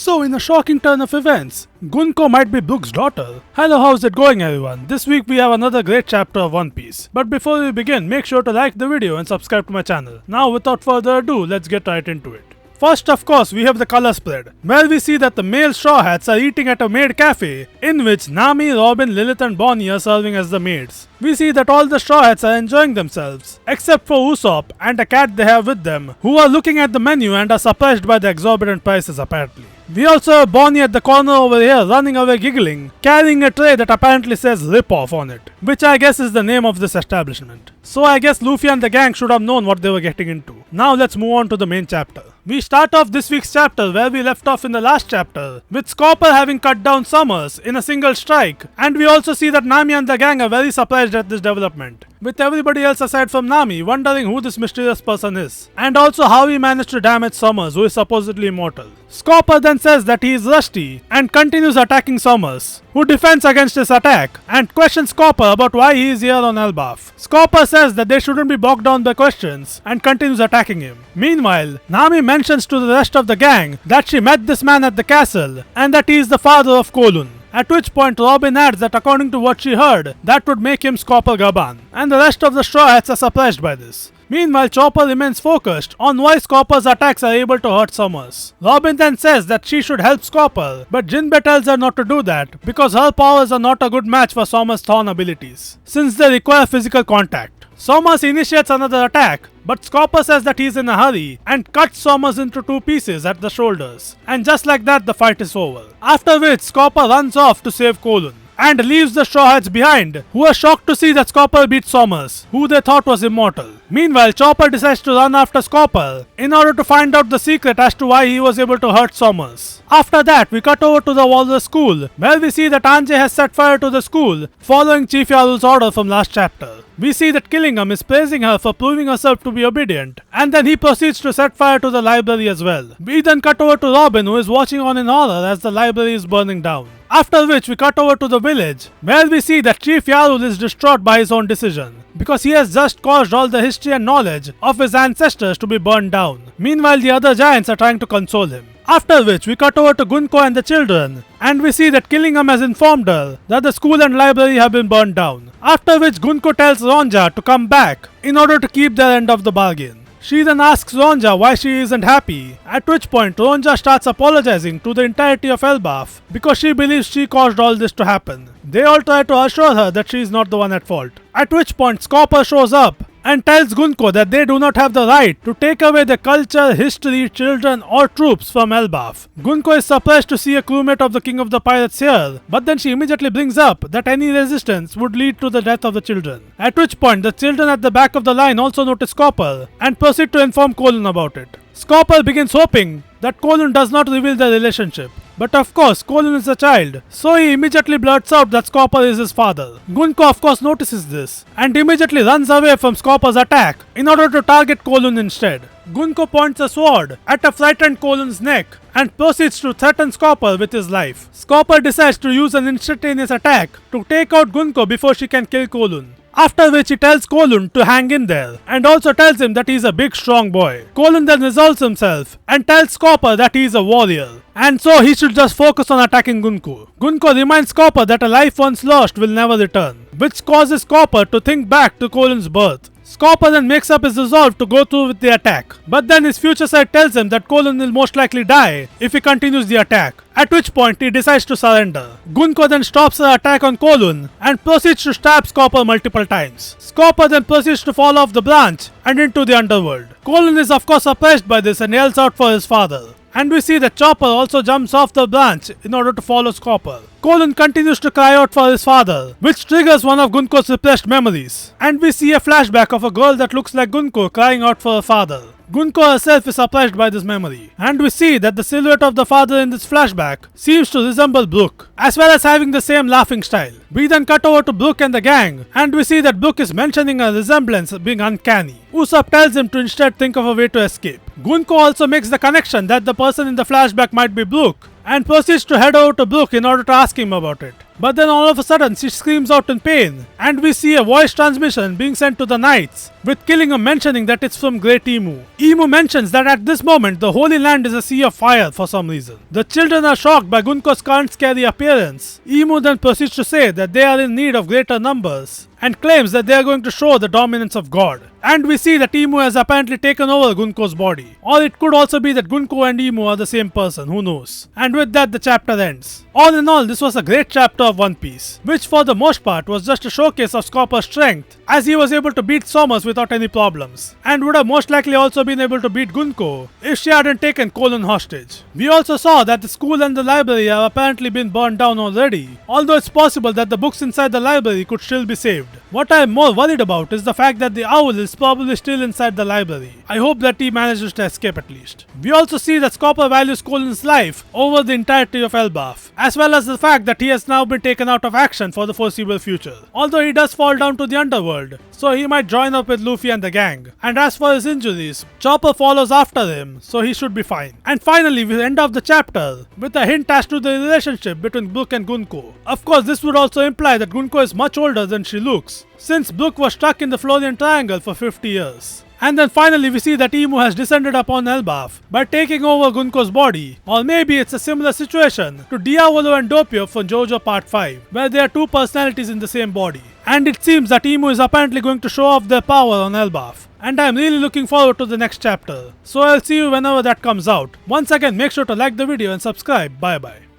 So in a shocking turn of events, Gunko might be Brook's daughter. Hello, how's it going everyone? This week we have another great chapter of One Piece. But before we begin, make sure to like the video and subscribe to my channel. Now without further ado, let's get right into it. First, of course, we have the color spread, where we see that the male Straw Hats are eating at a maid cafe, in which Nami, Robin, Lilith and Bonnie are serving as the maids. We see that all the Straw Hats are enjoying themselves, except for Usopp and a cat they have with them, who are looking at the menu and are surprised by the exorbitant prices apparently. We also have Bonnie at the corner over here running away giggling, carrying a tray that apparently says Rip Off on it, which I guess is the name of this establishment. So I guess Luffy and the gang should have known what they were getting into. Now let's move on to the main chapter. We start off this week's chapter where we left off in the last chapter, with Scopper having cut down Summers in a single strike, and we also see that Nami and the gang are very surprised at this development, with everybody else aside from Nami wondering who this mysterious person is, and also how he managed to damage Summers, who is supposedly immortal. Scopper then says that he is rusty and continues attacking Summers, who defends against his attack and questions Scopper about why he is here on Elbaf. Scopper says that they shouldn't be bogged down by questions and continues attacking him. Meanwhile, Nami mentions to the rest of the gang that she met this man at the castle and that he is the father of Kowloon. At which point Robin adds that according to what she heard, that would make him scoppergaban, and the rest of the Straw Hats are surprised by this. Meanwhile, Chopper remains focused on why Scopper's attacks are able to hurt Summers. Robin then says that she should help Scopper, but Jinbei tells her not to do that because her powers are not a good match for Summers' thorn abilities, since they require physical contact. Summers initiates another attack, but Scopper says that he is in a hurry and cuts Summers into two pieces at the shoulders, and just like that the fight is over. After which Scopper runs off to save Kowloon and leaves the Straw Hats behind, who are shocked to see that Scopper beats Summers, who they thought was immortal. Meanwhile, Chopper decides to run after Scopper in order to find out the secret as to why he was able to hurt Summers. After that, we cut over to the Walrus school, where we see that Anjay has set fire to the school, following Chief Yaru's order from last chapter. We see that Killingham is praising her for proving herself to be obedient, and then he proceeds to set fire to the library as well. We then cut over to Robin, who is watching on in horror as the library is burning down. After which we cut over to the village, where we see that Chief Yarul is distraught by his own decision, because he has just caused all the history and knowledge of his ancestors to be burned down. Meanwhile, the other giants are trying to console him. After which we cut over to Gunko and the children, and we see that Killingham has informed her that the school and library have been burned down. After which Gunko tells Ronja to come back in order to keep their end of the bargain. She then asks Ronja why she isn't happy, at which point Ronja starts apologizing to the entirety of Elbaf because she believes she caused all this to happen. They all try to assure her that she is not the one at fault. At which point Scopper shows up and tells Gunko that they do not have the right to take away the culture, history, children or troops from Elbaf. Gunko is surprised to see a crewmate of the King of the Pirates here, but then she immediately brings up that any resistance would lead to the death of the children. At which point the children at the back of the line also notice Scopper and proceed to inform Kowloon about it. Scopper begins hoping that Kowloon does not reveal their relationship. But of course, Kowloon is a child, so he immediately blurts out that Scopper is his father. Gunko of course notices this, and immediately runs away from Scopper's attack in order to target Kowloon instead. Gunko points a sword at a frightened Kowloon's neck and proceeds to threaten Scopper with his life. Scopper decides to use an instantaneous attack to take out Gunko before she can kill Kowloon. After which he tells Kowloon to hang in there, and also tells him that he is a big strong boy. Kowloon then resolves himself and tells Scopper that he is a warrior, and so he should just focus on attacking Gunko. Gunko reminds Scopper that a life once lost will never return, which causes Scopper to think back to Kowloon's birth. Scopper then makes up his resolve to go through with the attack, but then his future self tells him that Kowloon will most likely die if he continues the attack, at which point he decides to surrender. Gunko then stops the attack on Kowloon and proceeds to stab Scopper multiple times. Scopper then proceeds to fall off the branch and into the underworld. Kowloon is of course surprised by this and yells out for his father. And we see that Chopper also jumps off the branch in order to follow Scopper. Kowloon continues to cry out for his father, which triggers one of Gunko's repressed memories. And we see a flashback of a girl that looks like Gunko crying out for her father. Gunko herself is surprised by this memory, and we see that the silhouette of the father in this flashback seems to resemble Brook, as well as having the same laughing style. We then cut over to Brook and the gang, and we see that Brook is mentioning a resemblance being uncanny. Usopp tells him to instead think of a way to escape. Gunko also makes the connection that the person in the flashback might be Brook, and proceeds to head over to Brook in order to ask him about it. But then all of a sudden she screams out in pain, and we see a voice transmission being sent to the knights, with Killingham mentioning that it's from Great Emu. Emu mentions that at this moment the Holy Land is a sea of fire for some reason. The children are shocked by Gunko's current scary appearance. Emu then proceeds to say that they are in need of greater numbers, and claims that they are going to show the dominance of God. And we see that Emu has apparently taken over Gunko's body. Or it could also be that Gunko and Emu are the same person, who knows. And with that the chapter ends. All in all, this was a great chapter of One Piece, which for the most part was just a showcase of Scopper's strength, as he was able to beat Somers without any problems, and would have most likely also been able to beat Gunko if she hadn't taken Colon hostage. We also saw that the school and the library have apparently been burned down already, although it's possible that the books inside the library could still be saved. What I am more worried about is the fact that the owl is probably still inside the library. I hope that he manages to escape at least. We also see that Scopper values Colon's life over the entirety of Elbaf, as well as the fact that he has now been taken out of action for the foreseeable future. Although he does fall down to the underworld, so he might join up with Luffy and the gang. And as for his injuries, Chopper follows after him, so he should be fine. And finally, we end off the chapter with a hint as to the relationship between Brook and Gunko. Of course, this would also imply that Gunko is much older than she looks, since Brook was stuck in the Florian Triangle for 50 years. And then finally we see that Emu has descended upon Elbaf by taking over Gunko's body. Or maybe it's a similar situation to Diavolo and Doppio from JoJo Part 5, where there are two personalities in the same body. And it seems that Emu is apparently going to show off their power on Elbaf. And I am really looking forward to the next chapter. So I'll see you whenever that comes out. Once again, make sure to like the video and subscribe. Bye bye.